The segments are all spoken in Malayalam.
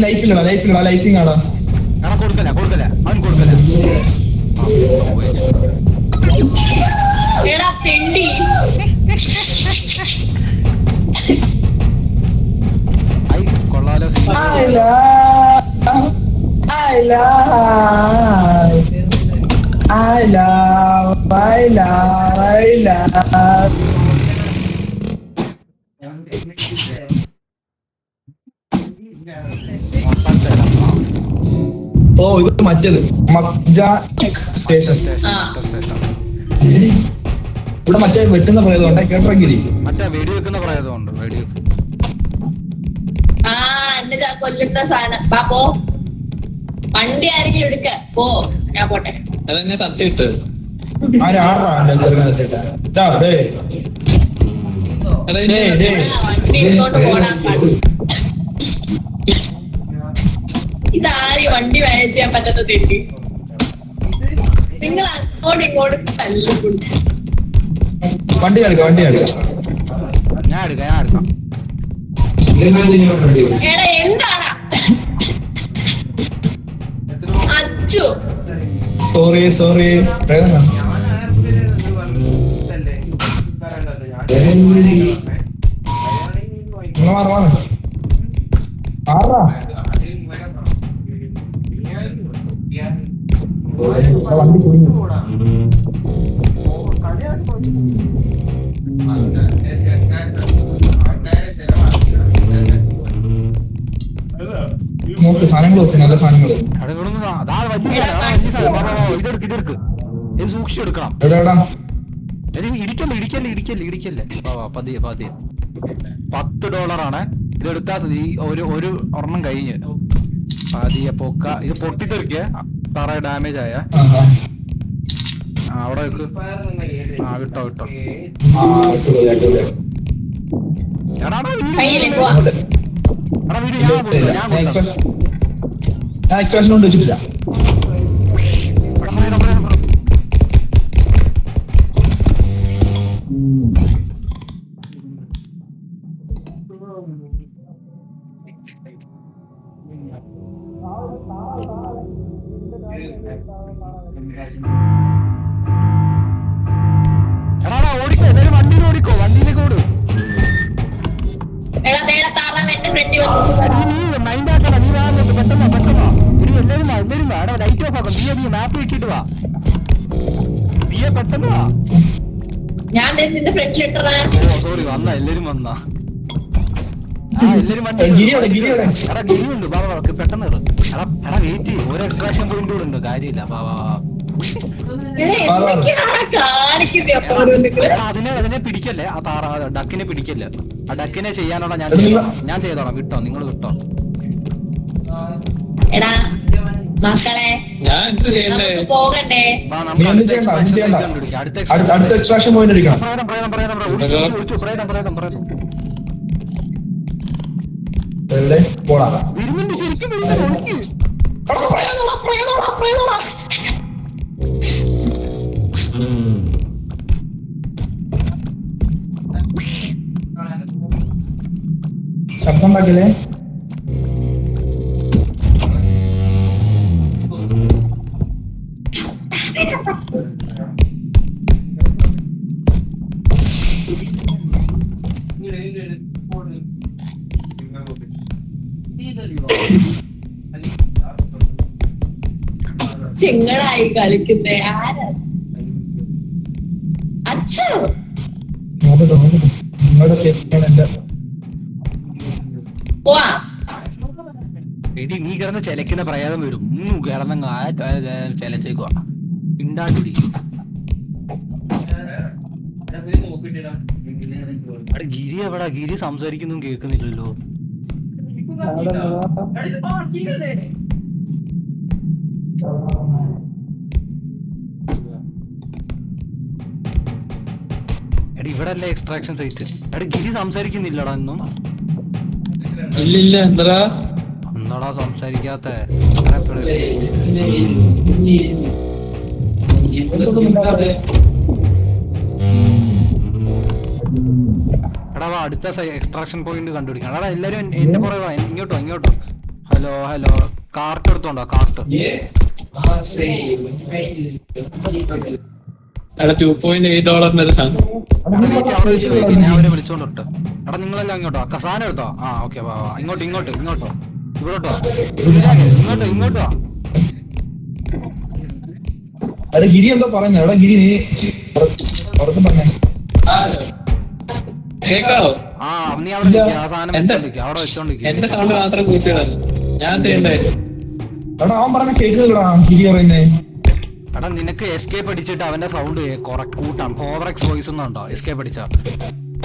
ലൈഫിങ്ങാടാ. കൊടുക്കല അവൻ കൊടുക്കല. കൊള്ളാലോ. ഓ ഇത് മറ്റേത് സ്റ്റേഷൻ. ഇവിടെ മറ്റേ വെട്ടുന്ന പ്രേതമുണ്ട്, കേട്ടറഗിരി. മറ്റേ വെടി വെക്കുന്ന പ്രേതമുണ്ട്. കൊല്ലുന്ന സാധനം. പോ വണ്ടി ആരെങ്കിലും എടുക്ക. പോ ഞാൻ പോട്ടെ. അതെന്നെ തട്ടിട്ട് വണ്ടി എടുത്തോണ്ട് പോടാ. ഇതാരി വണ്ടി വായിച്ച് ചെയ്യാൻ പറ്റാത്ത തെറ്റി. നിങ്ങൾ അങ്ങോട്ടും ഇങ്ങോട്ടും തല്ലിക്കൊണ്ടു. വണ്ടി എടുക്കാം. ഞാൻ എടുക്കാം. എടാ എന്താണ് അച്ചു? സോറി വണ്ടി കുടുങ്ങി. നോക്ക് സാധനങ്ങൾ നോക്ക്, നല്ല സാധനങ്ങൾ. ഇതെടുക്ക്. ഇത് സൂക്ഷിച്ചെടുക്കണം. എവിടെടാ? ഇടിക്കല്ലേ. പതിയെ $10 ഇതെടുത്താൽ ഒരു ഒരെണ്ണം കഴിഞ്ഞ് പതിയെ പൊക്ക. ഇത് പൊട്ടിത്തെറിക്കുക. തറ ഡാമേജ് ആയ അവിടെ വെക്ക്. കിട്ടോ. ഞാൻ എക്സ്പ്രഷൻ കൊണ്ട് വെച്ചിട്ടില്ല. വണ്ടിയിലേക്ക് ഓടും. ലൈറ്റ് ഓഫ് ആക്കും. നീ മാപ്പ് ഇട്ടിട്ട് വാ. പെട്ടെന്ന് വാ. ഞാൻ നിന്റെ ഫ്രണ്ടിലിട്ടാ. സോറി വന്ന എല്ലാരും വന്നാ. എല്ലാരും ഗിരിയുണ്ട്. പെട്ടെന്ന് വെയിറ്റ്. ഒരു എക്സ്ട്രാക്ഷൻ പോയിന്റ് കൂടെ ഉണ്ട്. കാര്യമില്ല. അതിനെ പിടിക്കല്ലേ. ആ ഡക്കിനെ പിടിക്കല്ലേ. ആ ഡക്കിനെ ചെയ്യാനുള്ള ഞാൻ ചെയ്തോളാം. വിട്ടോ, നിങ്ങൾ വിട്ടോ. എടാ മക്കളെ ഞാൻ എന്ത് ചെയ്യണ്ടേ? പോകണ്ടേ? അടുത്ത എക്സ്ട്രാക്ഷൻ പോയിന്റ് എടുക്കണം. പോടാ. ശബ്ദം ഉണ്ടാക്കില്ലേ? ചിങ്ങളായി കളിക്കുന്നേ ആരാ? അച്ഛോ എടി നീ കിടന്ന് ചെലക്കുന്ന പ്രയാസം വരും. കിടന്നങ്ങ് ചെലച്ചേക്കുവാ. ഇണ്ടാണ്ടിരി ഗിരി എവിടാ? ഗിരി സംസാരിക്കുന്നു കേൾക്കുന്നില്ലല്ലോ. എടി ഇവിടെ അല്ലേ എക്സ്ട്രാക്ഷൻ സൈറ്റ്? എടി ഗിരി സംസാരിക്കുന്നില്ലടാ ഇന്നും. ഇല്ല എന്താ എന്താടാ സംസാരിക്കാത്ത? എടാ വാ, അടുത്ത എക്സ്ട്രാക്ഷൻ പോയിന്റ് കണ്ടുപിടിക്കണം. എടാ എല്ലാരും എന്റെ പുറകെ വാ. ഇങ്ങോട്ടോ. ഹലോ കാർട്ട് എടുത്തോണ്ടോ കാർട്ട്? എടാ $2.8 ഒരു സാധനം. അവിടെ വെച്ച് ഞാൻ അവരെ വിളിച്ചോണ്ടിട്ട്. എടാ നിങ്ങളെല്ലാം ഇങ്ങോട്ടോ സാധനം എടുത്തോ? ആ ഓക്കെ വാ ഇങ്ങോട്ടോ ഇവിടോട്ടോ ഇങ്ങോട്ടോ. എടാ ഗിരി എന്തോ പറയുന്നത്? എടാ ഗിരി നീ പുറത്ത് പറഞ്ഞേ. കേക്കാവോ? ആ നീ അവിടെ നിൽക്കുക, ആ സാധനം അവിടെ വെച്ചോണ്ടിരിക്കുക. എന്റെ സൗണ്ട് മാത്രം കൂട്ടിയിടാൻ ഞാൻ ചെയ്യണ്ടേ? എടാ അവൻ പറഞ്ഞ കേൾക്കുന്നില്ലടാ ഗിരി പറയുന്നേ. എടാ നിനക്ക് എസ്കേപ്പ് അടിച്ചിട്ട് അവന്റെ സൗണ്ട് കൂട്ടാം. ഓവർ എക്സ് വോയിസ് ഒന്നുണ്ടോ? എസ്കേപ്പ് അടിച്ചാ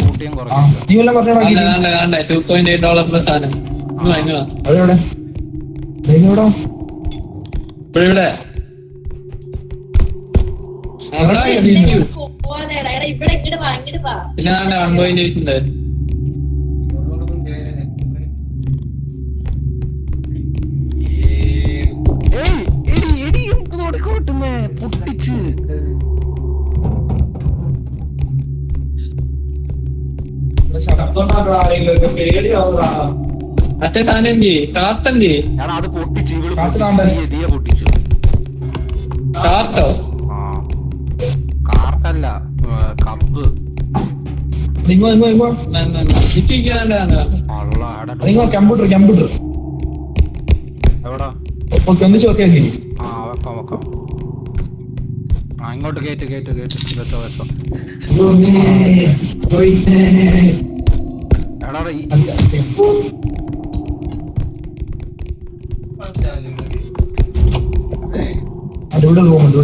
കൂട്ടിയും കുറയ്ക്കും. നീ വല്ലതും പറഞ്ഞോടാ ഗിരി. $2.8 സാധനം. അതെവിടെ എവിടാ? ഇവിടെ പോവാതെടാ. എടാ ഇവിടെ ഇങ്ങോട്ട് വാ. പിന്നെ 1.8 ഉണ്ട്. പൊട്ടിച്ച് മറ്റേ സാധനം എന്തി കാർട്ടന്തി എടാ അത് പൊട്ടിച്ച് കാർട്ട് പൊട്ടിച്ചു. കാർട്ടോ? ആ കാർട്ടല്ല കപ്പ്. നിങ്ങോ കമ്പ്യൂട്ടർ എവിടാ? ഓക്കെ ഒന്നിച്ച് വെക്കാം ഗിരി. ആ വെക്കാം. ആ ഇങ്ങോട്ട് കേറ്റ് വെച്ചോ. എടാ ഇവിടെ റൂമുണ്ട്.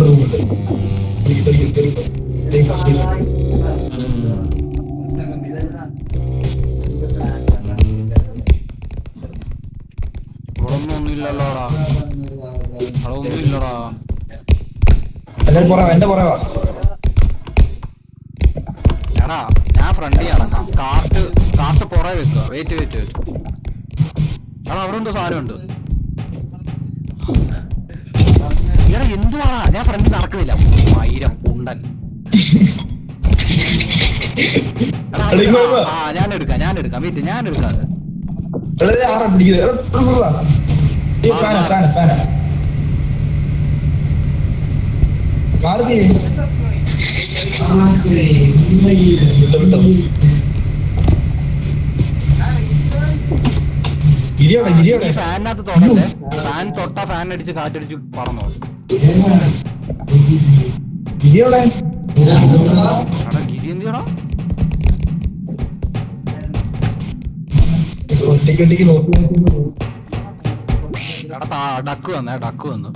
ഒന്നുമില്ലല്ലോടാ. ഒന്നുമില്ലടാ. എന്റെ പുറവാ. എടാ ഞാൻ ഫ്രണ്ടിൽ നടക്കാം. കാർട്ട് പുറകെ വെക്കുക. വെയിറ്റ്. എടാ അവിടെ എന്തോ സാധനമുണ്ട്. എടാ എന്തുവാടാ? ഞാൻ ഫ്രണ്ടിൽ നടക്കുന്നില്ല. 1000 ഉണ്ടൻ. ഞാൻ എടുക്കാം. വെയിറ്റ് ഞാൻ എടുക്കാം. ഗിരിയോടെ ഫാനിനകത്ത് തൊടല്ലേ. ഫാൻ തൊട്ടാ ഫാൻ അടിച്ച് കാറ്റടിച്ച് പറന്നോ. ഗിരിയോടെ എടാ ഗിരി എന്തിയാടാ? ഒറ്റയ്ക്ക് നോക്കി. എടാ ഡക്ക് വന്നു.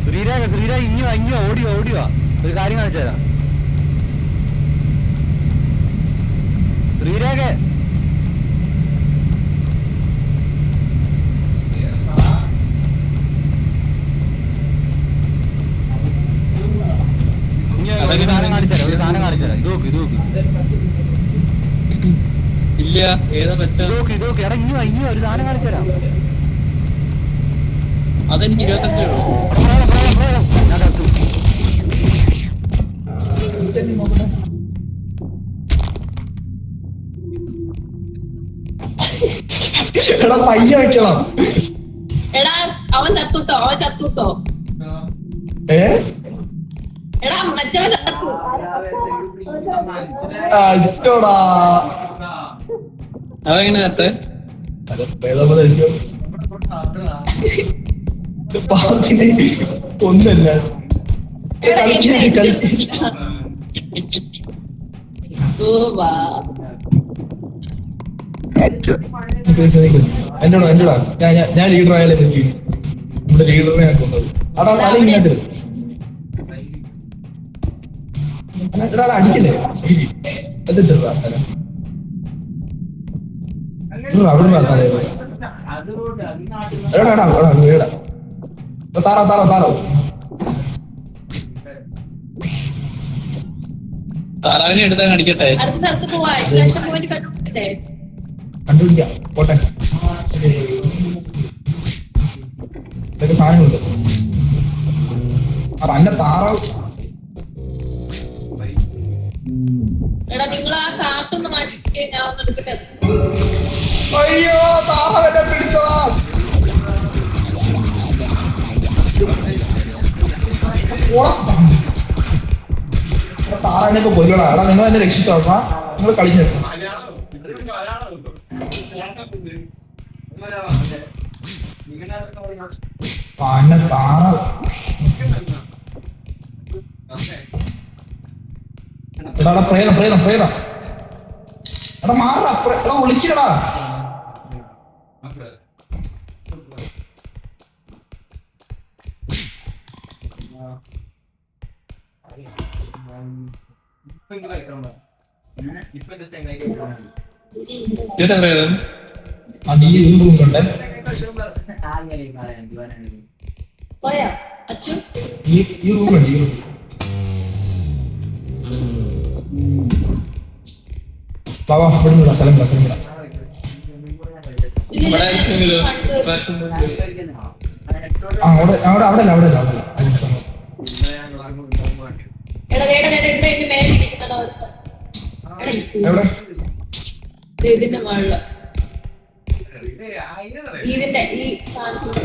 ശ്രീരാഗ് ഇഞ്ഞോ ഓടിയോ ഒരു കാര്യം കാണിച്ചു തരാം. ശ്രീരാഗ് ഒരു സാധനം കാണിച്ചുതരാം. ഇത് നോക്ക്. ഇല്ല ഏതാ വെച്ച ഇതൊക്കെ എടാ ഇഞ്ഞോ ഒരു സാധനം കാണിച്ചുതരാം. അതെനിക്ക് 25 എടാ പയ്യ വെക്കണം. എടാ അവൻ ചത്തുട്ടോ. എടാ മറ്റവൻ ചത്തു. അതെങ്ങനെ ചത്ത്? പാത്തിനെ ഒന്നല്ല എന്നോടാ ഞാൻ ലീഡർ ആയാലും എനിക്ക് നമ്മുടെ ലീഡറിനെ കൊന്നത്. അടാ തല ഇങ്ങോട്ട് അടിക്കല്ലേ എന്നിട്ടാ തല അവിടെ താറോ താറാവിനെ എടുത്താ കാണിക്കട്ടെ. അടുത്ത സ്ഥലത്ത് പോവാ. എക്സ്ട്രാക്ഷൻ പോയിന്റ് കണ്ടുപിടിക്കട്ടെ. കണ്ടുപിടിക്കാം പോട്ടെ. ഇതൊക്കെ സാധനങ്ങളുണ്ട്. അപ്പൊ അന്റെ താറാവ് എടാ നിങ്ങൾ ആ കാർത്തൊന്ന് മാറ്റി ഞാൻ ഒന്ന് എടുക്കട്ടെ. അയ്യോ താറാവെന്നെ പിടിച്ചതാ. താറാവിനെ ഇപ്പൊ കൊല്ലടാ. എടാ നിങ്ങൾ എന്നെ രക്ഷിച്ചോളാ. നിങ്ങൾ കളിഞ്ഞു അന്നെ താറാവ്. എടാ പ്രേതം പ്രേതം പ്രേതം. എടാ മാറടാ. എടാ വിളിക്കടാ. ഇതാ പ്രേതം. അത് ഈ റൂമുണ്ട്. പോയാ അച്ചു? ഈ റൂമുണ്ട്. ഈ റൂം ബാബാ ഇവിടെ വിടാ. സ്ഥലം വിടാ. സ്ഥലം വിടാ. ഇവിടെ ആയിരിക്കുമെങ്കിലോ extraction point. ആ അവിടെ അവിടെ അവിടെ അല്ല അവിടെ അല്ല അവിടെ അല്ല. എടാ വേണ്ട വേണ്ട ഇവിടെ എന്റെ മേലെ ഇരിക്കുന്നതാ അവസ്ഥ. എവിടെ ഇതിന്റെ മുകളില് ഇതിന്റെ ഈ സാധനത്തിന്റെ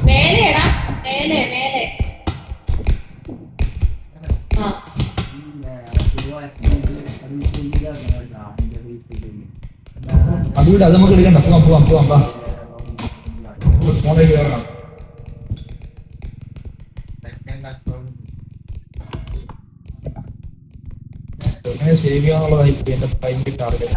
മേലെടാ. മേലെ മേലെ. ആ അത് വിടാ. അത് നമുക്ക് എടുക്കണ്ട. പോവാം പോവാം പോവാം. വാ ഫോണിലേക്ക് കയറണം. എങ്ങനെ സേവ് ചെയ്യാന്നുള്ളതായിരിക്കും എന്റെ ഭയങ്കര ടാർഗറ്റ്.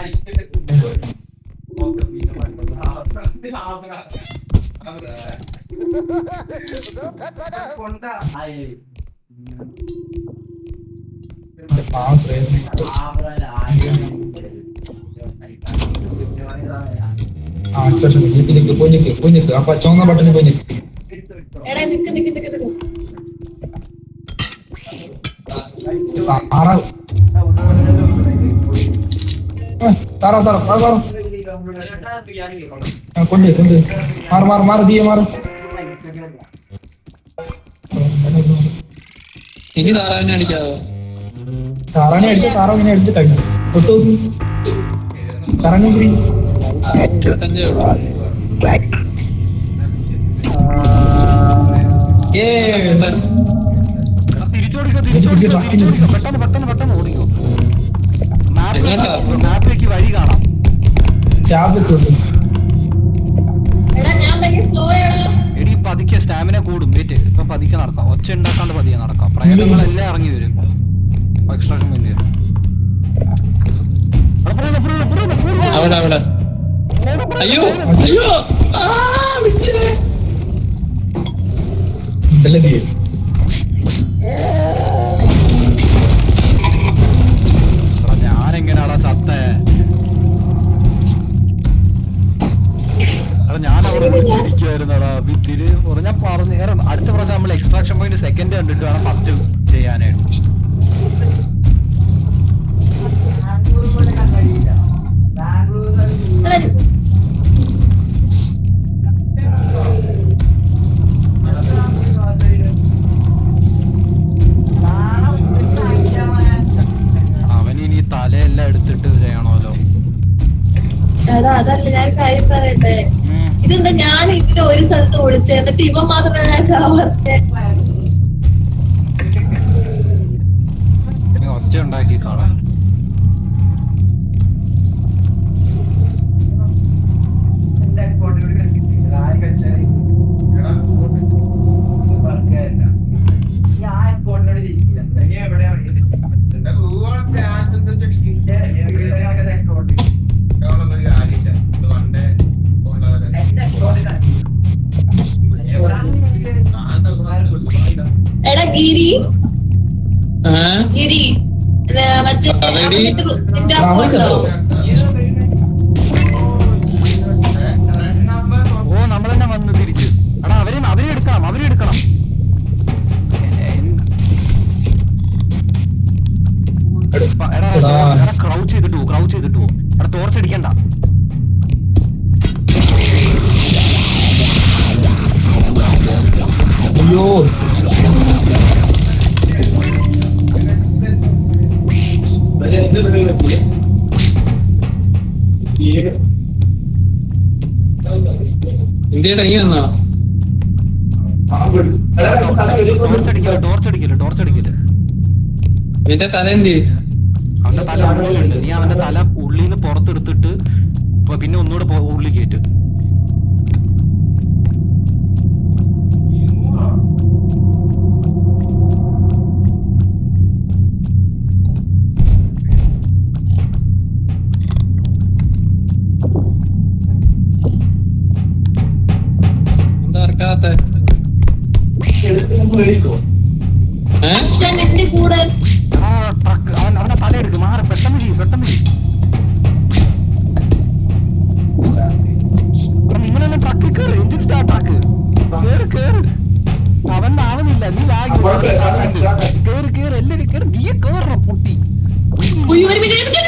പോയി നിൽക്ക്. അപ്പൊ ചുവന്ന ബട്ടണിൽ പോയി നിൽക്ക്. എടാ നിക്ക് നിക്ക് നിക്ക് നിക്ക്. താറാവ് താറാവ് താറാവ് താറാവ് കൊണ്ട് മാറ് മാറ് മാറ്. തീയ മാറ്. ഇനി താറാവിനെ അടിക്കാവോ? താറാവിനെ അടിച്ച താറാവ് ഇങ്ങനെ അടിച്ച് കഴിഞ്ഞു. തൊട്ട് നോക്കി കറങ്ങും കുടി. 25 ഉള്ളൂ. പെട്ടെന്ന് ഓടിക്കോ. മാപ്പിലേക്ക് വഴി കാണാം. എടാ ഞാൻ ഭയങ്കര സ്ലോ ആണോ? എടി പതിക്കെ സ്റ്റാമിന കൂടും. വെയിറ്റ് ഇപ്പൊ പതിക്കെ നടക്കാം. ഒച്ച ഉണ്ടാക്കാണ്ട് പതിയെ നടക്കാം. പ്രേതങ്ങളെല്ലാം ഇറങ്ങി വരും. എക്സ്ട്രാക്ഷൻ വേണ്ടി വരും. അവിടെ അവിടെ. അയ്യോ അയ്യോ ഞാനെങ്ങനെയാടാ ചത്തേ? ഞാൻ അവിടെ വിളിച്ചിരിക്കുവായിരുന്നടാ. വിത്തിരി ഞാൻ പറഞ്ഞു. അടുത്ത പ്രാവശ്യം നമ്മൾ എക്സ്ട്രാക്ഷൻ പോയിന്റ് സെക്കൻഡ് കണ്ടിട്ട് വേണം ഫസ്റ്റ് ചെയ്യാനായിട്ട്. അവനിനി തലയെല്ലാം എടുത്തിട്ട് ചെയ്യണമല്ലോ. അതല്ല ഞാൻ കാര്യം പറയട്ടെ. ഇതെന്താ ഞാൻ ഇതിന് ഒരു സ്ഥലത്ത് വിളിച്ചത് എന്നിട്ട് ഇവ മാത്രമേ ഞാൻ ചാവത്തെ. ഒച്ച ഉണ്ടാക്കി കാണാൻ. എടാ ഗിരി ഗിരി മറ്റേ ഓ നമ്മളെന്നെ വന്നു തിരിച്ച്. എടാ അവരെ എടുക്കണം. ക്രൗച്ച് ചെയ്തിട്ട് പോ എടാ ടോർച്ച് അടിക്കണ്ട. അയ്യോ ഇന്ത്യയുടെ നീ വന്നോ? ടോർച്ച് അടിക്കല് നിന്റെ തല എന്ത്? അവന്റെ തല ഉള്ളിലുണ്ട്. നീ അവന്റെ തല ഉള്ളിൽ നിന്ന് പുറത്തെടുത്തിട്ട് പിന്നെ ഒന്നുകൂടെ ഉള്ളിൽ കയറ്റ്. എന്താ ഇറക്കാത്ത? അച്ഛൻ എന്റെ കൂടെ അവന്റെ തല എടുക്ക് മാറി പെട്ടെന്ന് നിങ്ങളെന്നെ ട്രക്കിൽ കയറി എഞ്ചിൻ സ്റ്റാർട്ട് ആക്ക്. കേറ് അവന്റെ ആവുന്നില്ല. നീ കേറി എല്ലാരും കേറി. നീയെ കേറ പൊട്ടി. ഉയ്യോ, ഒരു മിനിറ്റ്.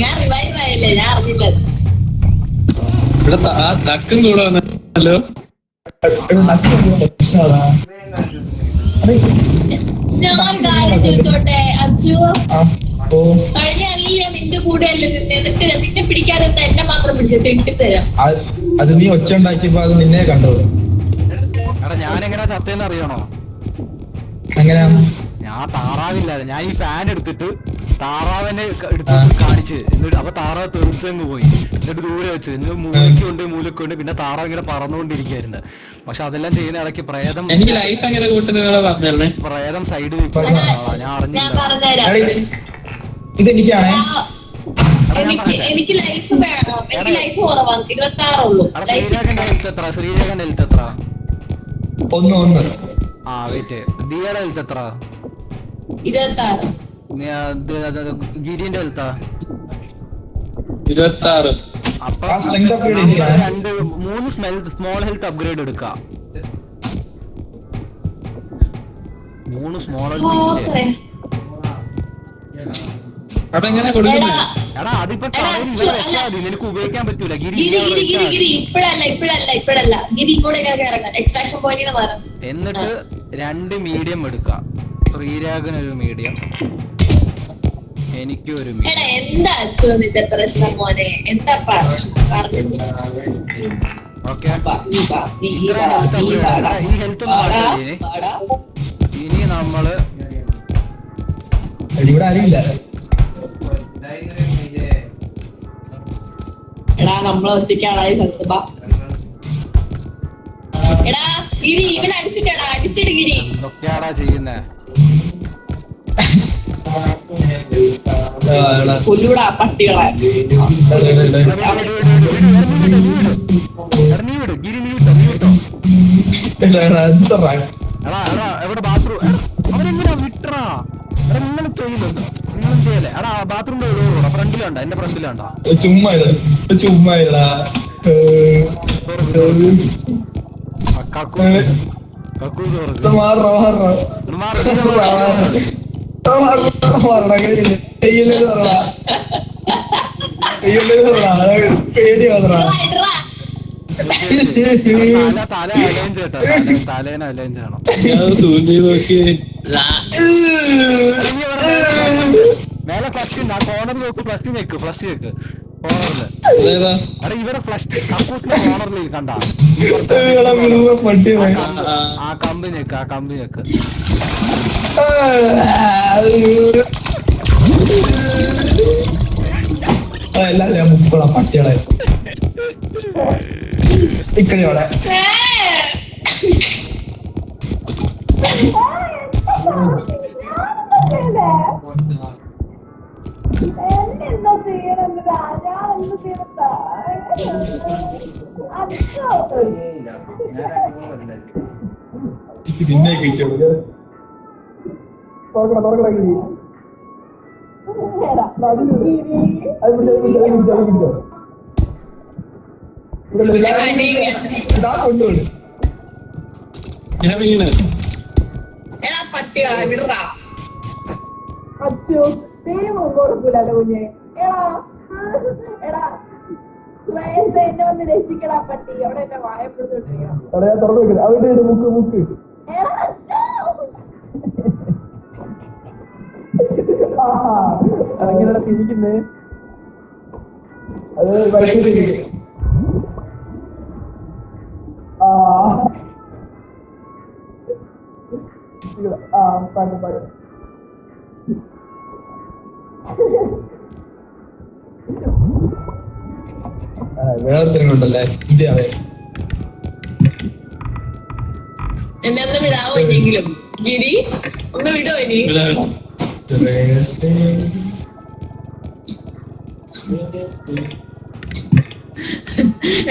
ഞാൻ റിവൈവ് ആയില്ലേ, ഞാൻ അറിഞ്ഞില്ല. ഇവിടെ ആ തക്കും കൂടെ വന്നല്ലോ. ഞാൻ കാര്യം ചോദിച്ചോട്ടെ അച്ചു, കഴിഞ്ഞ അല്ല നിന്റെ കൂടെ അല്ലേ എന്നിട്ട് നിന്നെ പിടിക്കാതെ എന്നെ മാത്രം പിടിച്ചത് ഇട്ടിത്തരാം. അത് നീ ഒച്ച ഉണ്ടാക്കിയപ്പോ അത് നിന്നെ കണ്ടോളൂ. എടാ ഞാനെങ്ങനെയാ ചത്തേന്ന് അറിയണോ? എങ്ങനെയാ? ഞാൻ താറാവില്ലാതെ ഞാൻ ഈ ഫാൻ എടുത്തിട്ട് താറാവിനെ എടുത്ത് കാണിച്ച് എന്നിട്ട് അപ്പൊ താറാവ് തെറിച്ചങ്ങ് പോയി. എന്നിട്ട് ദൂരെ വെച്ച് എന്നിട്ട് മൂലക്കുണ്ട് പിന്നെ താറാവ് ഇങ്ങനെ പറന്നുകൊണ്ടിരിക്കുകയായിരുന്നു. പക്ഷെ അതെല്ലാം ചെയ്യുന്ന ഇടയ്ക്ക് എനിക്ക് ലൈഫ് എങ്ങനെ കൂട്ടുന്ന പ്രേതം സൈഡ് ഞാൻ ഞാൻ അറിഞ്ഞില്ല. പറഞ്ഞുതരാം. ഇതെനിക്കാണേ. എനിക്ക് ലൈഫ് വേണം. എനിക്ക് ലൈഫ് കുറവാണ്, 26 ഉള്ളൂ. ശ്രീരേഖന്റെ ഹെൽത്ത് എത്ര? 1 ആ വെയിറ്റ്. ദിയയുടെ ഹെൽത്ത് എത്ര? 26. ഗിരിന്റെ ഹെൽത്താ 26. അപ്പൊ ആ strength upgrade എനിക്കാണ്. 3 സ്മോൾ ഹെൽത്ത് അപ്ഗ്രേഡ് എടുക്കാം. 3 സ്മോൾ ഹെൽത്ത്. അതെങ്ങനെ കൊടുക്കുന്നത്? എടാ അതിപ്പോ നിനക്ക് ഉപയോഗിക്കാൻ പറ്റൂല. ഗിരി ഇപ്പഴല്ല ഗിരി കൂടെ ഇറങ്ങാം. എക്സ്ട്രാക്ഷൻ പോയിന്റ് മാറാം. എന്നിട്ട് 2 മീഡിയം എടുക്കാം. ശ്രീരാഗനൊരു മീഡിയം, എനിക്ക് ഒരു മീഡിയം. എടാ എന്താ അച്ചു നിന്റെ പ്രശ്നം മോനെ? എന്താ പ്രശ്നം പറഞ്ഞു? ഓക്കെ ഈ ഹെൽത്ത് ഇനി നമ്മള് ഇവിടെ ആരുമില്ല. എടാ നമ്മളെ ഒറ്റയ്ക്കാളായി സത്യ. എടാ ഗിരി ഇവൻ അടിച്ചിട്ടാടാ, അടിച്ചിട്ട് ഗിരി. എന്തൊക്കെയാടാ ചെയ്യുന്നേ? കൊല്ലൂടാ പട്ടികളെ. നീ വിട് ഗിരി, നീ വിട്ടോ. എടാ എവിടെ ബാത്റൂം? അവരെങ്ങനെയാ വിട്ടറാ? എടാ നിങ്ങൾ ചെയ്യുന്നുണ്ടോ? നിങ്ങളും ചെയ്യല്ലേ? എടാ ബാത്റൂമിന്റെ എവിടെ? ഫ്രണ്ടിലുണ്ടോ? എന്റെ ഫ്രണ്ടിലുണ്ടോ? ചുമ്മാ കക്കൂ പേടി വന്നടാ. തല അലൈൻ ചേട്ടാ, തലേനെ അലൈൻ ചെയ്യണം. മേലെ ഫ്ലഷ് ഉണ്ട്. ആ കോർണറിൽ നോക്ക്. ഫ്ലഷ് ഞെക്ക് കോർണറില്. എടാ ഇവരെ ഫ്ലഷ് കക്കൂസിന്റെ കോർണറിൽ കണ്ട ആ കമ്പ് ഞെക്ക്. എല്ലാരും മുപ്പള പട്ടികളെ ഇക്കടിയോടെ നിന്നെ കഴിച്ചോളൂ. എടാ പട്ടികളെ വിടറാ. അച്ഛോ ദൈവം കൊടുക്കൂലോ കുഞ്ഞെ. എടാ എടാ ശ്രേയസ് എന്നെ ഒന്ന് രക്ഷിക്കടാ പട്ടി. അവിടെ എന്നെ വായപ്പെടുത്തിട്ടിരിക്കണം. അവിടെ ഞാൻ തുറന്നു വെക്കില്ല. അവിടെ മുക്ക് മുക്ക്. എടാ അച്ഛോ. അങ്ങനെ തിരിക്കുന്നേ. അത് വൈകിട്ട് പാട്ട് പാട്ട് വേറൊരുത്തരുണ്ടല്ലേ ഇന്ത്യ. എന്നെ ഒന്ന് വിടാവോ ഇനിയെങ്കിലും? ഗിരി ഒന്ന് വിടോ ഇനി?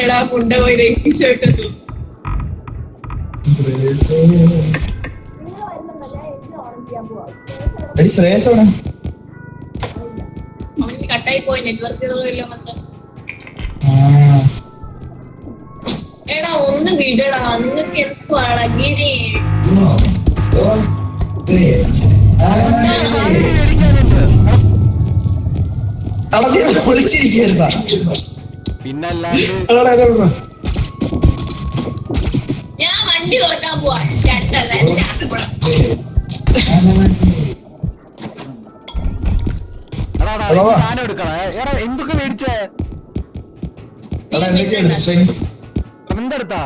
എടാ മുണ്ട പോയി രക്ഷപ്പെട്ടു. ശ്രേയസ് അവിടെ അവൻ കട്ടായി പോയി. നെറ്റ്വർക്ക് ഇല്ല മൊത്തം. എടാ ഒന്ന് വിടടാ. നിങ്ങൾക്ക് എന്തുവാടാ ഗിരി? വിളിച്ചിരിക്കുന്ന പിന്നല്ലാണ്ട് ഞാൻ വണ്ടി തുറക്കാൻ പോവാ. സാധനം എടുക്കണേ. എടാ എന്തൊക്കെ മേടിച്ചേ? സ്ട്രെന്ത് എടുത്താ?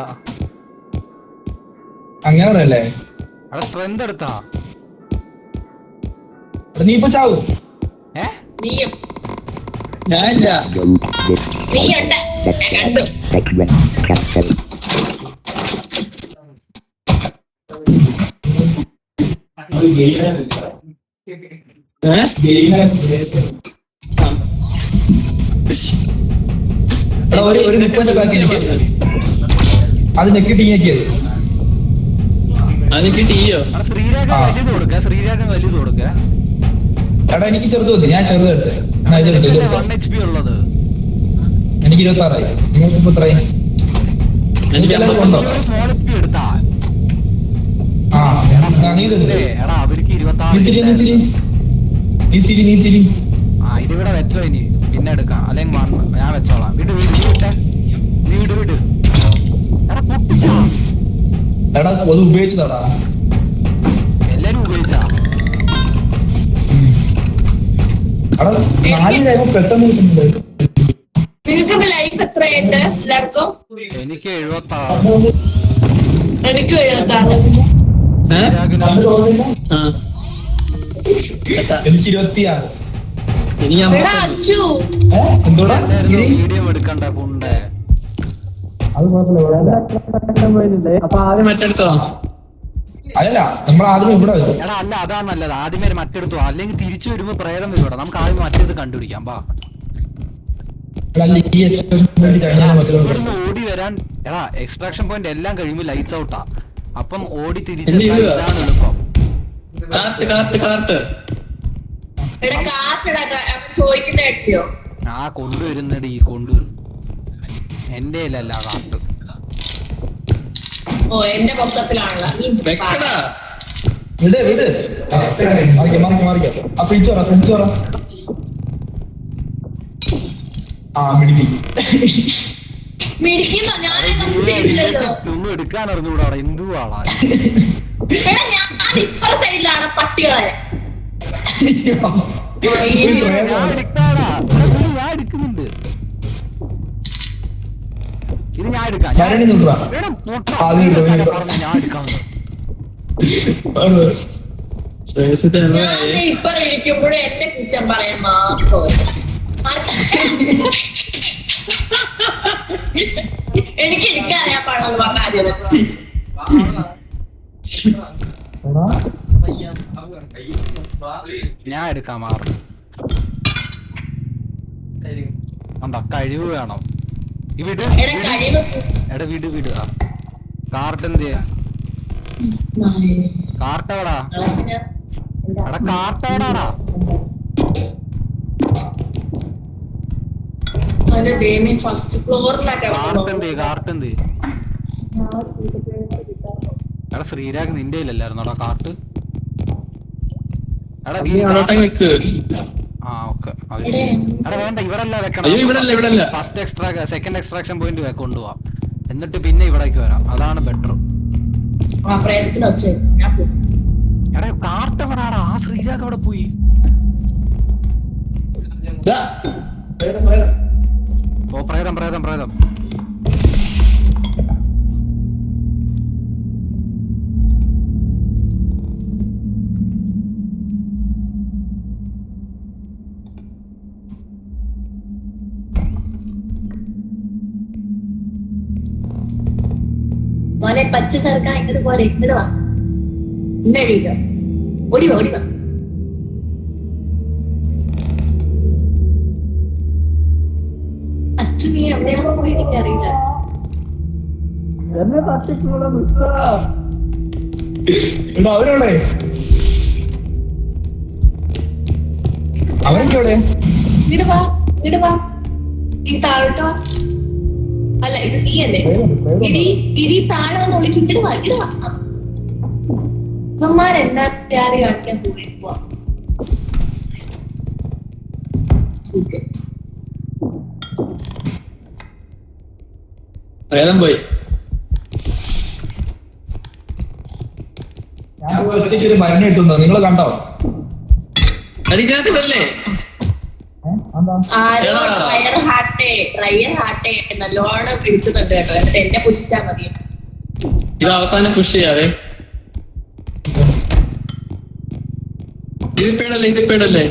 അങ്ങനെയല്ലേ എടാ സ്ട്രെന്ത് എടുത്താ? നീ ഇപ്പൊ ചാവും. നീയും ഞാനില്ല. നീയുണ്ട്. ഞാൻ കണ്ടു. ഒരു നിപ്പന്റെ പാക്കിലേക്ക് അത് നെക്കിട്ട് ഞെക്കിയത്. അതൊക്കെ ടീയോ? ശ്രീരാഗം വലുത് കൊടുക്ക. ശ്രീരാഗം വലുത് കൊടുക്ക. എടാ എനിക്ക് ചെറുത് മതി. ഞാൻ ചെറുതെടുത്ത് ഇതെടുത്തു. 1 HP ഉള്ളത് എനിക്ക് 26 ആയി. നിങ്ങൾക്ക് ഇപ്പൊ എത്രയായി? എനിക്ക് ഉണ്ടോ? സ്മോൾ HP എടുത്താ. നീ ഇതെടുത്ത്. എടാ അവർക്ക് നീ തിരി. ഇതിവിടെ വെച്ചോ. ഇനി പിന്നെ എടുക്കാം. അല്ലെങ്കിൽ ഞാൻ വെച്ചോളാം. വിട് നീ വിട്. എടാ പൊട്ടിച്ചാ. എടാ അത് ഉപയോഗിച്ചതാടാ. എല്ലാരും ഉപയോഗിച്ചാ. എടാ 4 കഴിയുമ്പോ പെട്ടെന്ന് കിട്ടുന്നുണ്ട്. നിങ്ങൾക്ക് ലൈഫ് എത്രയുണ്ട് എല്ലാവർക്കും? എനിക്ക് 76. എനിക്കും 76. എനിക്ക് 26. എടാ അച്ചു എന്തോടാ വീഡിയോ എടുക്കണ്ട പുണ്ടേ. അത് കുഴപ്പമില്ല. അപ്പൊ ആദ്യം മറ്റെടുത്തോ? അതല്ല നമ്മൾ ആദ്യം ഇവിടെ വരും. എടാ അല്ല അതാ നല്ലത്. ആദ്യമേ മറ്റെടുത്തോ. അല്ലെങ്കിൽ തിരിച്ചു വരുമ്പോ പ്രേതം വരൂടാ. നമുക്ക് ആദ്യം മറ്റേത് കണ്ടുപിടിക്കാം. ബാ ഇവിടുന്ന് ഓടി വരാൻ. എടാ എക്സ്ട്രാക്ഷൻ പോയിന്റ് എല്ലാം കഴിയുമ്പോ ലൈറ്റ്സ് ഔട്ടാ. അപ്പം ഓടി തിരിച്ച് ഇതാണ് എളുപ്പം. കാർട്ട് എടാ കാർട്ടിടാ ചോദിക്കുന്ന കേട്ടിയോ? കൊണ്ടുവരുന്നടി കൊണ്ടുവരും. എന്റെ അല്ല കാർട്ട്. ഓ എന്റെ പൊക്കത്തിലാണല്ലോ. വെക്കടാ. വിട് മാറിക്ക. ആ ഫ്രിഡ്ജ് പറ. മിടിക്കുന്നോ? ഞാനൊന്നും ചെയ്തില്ലല്ലോ. ഒന്നും എടുക്കാൻ അറിഞ്ഞൂടാ. എന്തുവാളാ? എടാ ഞാൻ ഇപ്പറ സൈഡിലാണ് പട്ടികളെ. ഞാൻ എടുക്കുന്നുണ്ട്. ഇത് ഞാൻ എടുക്കാം. ഞാൻ എടുക്കാവുന്നു. ഞാൻ ഇപ്പറ ഇരിക്കുമ്പോഴും എന്നെ കുറ്റം പറയാൻ മാത്രം. എനിക്ക് എടുക്കാറിയാ പാടാന്ന് പറഞ്ഞാൽ ഞാൻ എടുക്കാൻ മാറും. എന്താ കഴിവ് വേണം. എടാ കഴിവ്. എടാ വിട്. കാർട്ട് എന്ത് കാർട്ടോടാ? എടാ കാർട്ടോടാടാ. ഫസ്റ്റ് ഫ്ലോറിലൊക്കെ കാർട്ട് എന്ത്? എടാ ശ്രീരാഗ് നിന്റെ കയ്യിലല്ലായിരുന്നോടാ കാർട്ട്? എടാ നീ അങ്ങോട്ടേക്ക് വെക്ക്. ആ ഓക്കെ എടേ, എടാ വേണ്ട ഇവിടെ അല്ല അയ്യോ, ഇവിടെ അല്ല, ഇവിടെ അല്ല. ഫസ്റ്റ് സെക്കൻഡ് എക്സ്ട്രാക്ഷൻ പോയിന്റ് കൊണ്ടുപോവാം എന്നിട്ട് പിന്നെ ഇവിടേക്ക് വരാം അതാണ് ബെറ്റർ. ആ പ്രേതത്തിന് ഒച്ച ഞാൻ പോകും. എടാ കാർട്ട് എവിടാടാ ആ ശ്രീരാഗ് അവിടെ പോയി. ദാ. ഓ പ്രേതം പ്രേതം പ്രേതം മോനെ പച്ച ചേർക്കാൻ ഇങ്ങോട്ട് പോരെ, ഇങ്ങോട്ട് വാ. ഇന്നടിയില്ല, ഓടിവാ ഓടിവാ. അച്ചു നീ എവിടെയാണോ പോയി എനിക്കറിയില്ല. എന്നെ തട്ടിക്കൂടെ മിസ്സാ. എടാ അവരവിടെ അവരൊക്കെ എവിടെ? ഇങ്ങോട്ട് വാ, ഇങ്ങോട്ട് വാ. ഈ താഴോട്ട് വാ. അല്ല ഇത് നീ അല്ലേ? ഇരി താഴെ വന്ന് വിളിക്കും. ഇങ്ങോട്ട് വാ, ഇങ്ങോട്ട് വാ. അമ്മമാരെന്നാ പ്യാര് കാണിക്കാൻ പോവാ. പ്രേതം പോയി. ഞാൻ ഒറ്റയ്ക്ക് ഒരു മരുന്ന് ഇട്ടുണ്ടോ നിങ്ങൾ കണ്ടോ? അത് ഇതിനകത്ത് വല്ലേ? എന്താ ആരോ റയർ ഹാർട്ടേ നല്ലോണം എടുക്കുന്നുണ്ട് കേട്ടോ. എന്നിട്ട് എന്നെ പുച്ഛിച്ചാ മതി. ഇത് അവസാനം പുഷ് ചെയ്യാവേ. ഇതിപ്പേടല്ലേ ഇതിപ്പേടല്ലേ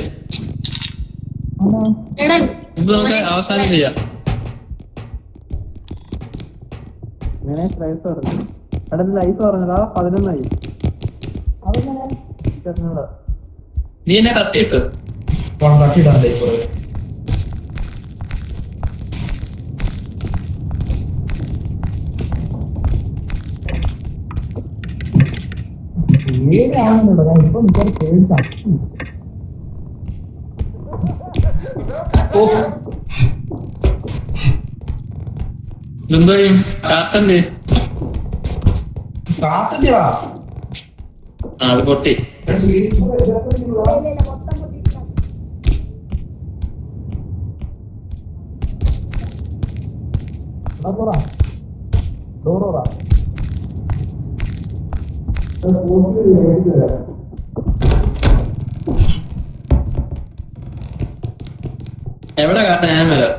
എടാ ഇത് നമുക്ക് അവസാനം ചെയ്യാം. ലൈഫ് പറഞ്ഞതാ 11 നീ എന്നെ തട്ടിയിട്ട് തട്ടിയിടാൻ ഇപ്പൊ ഏതാണെന്നുണ്ടോ ഞാൻ ഇപ്പൊ മിക്കവാറും പേടിച്ചാ. എന്തോ ചെയ്യും? കാർട്ടന്റെ കാത്തത്തിടാ അത് പൊട്ടി. ഡോറോറാ എവിടെ കാട്ട ഞാൻ വരാം.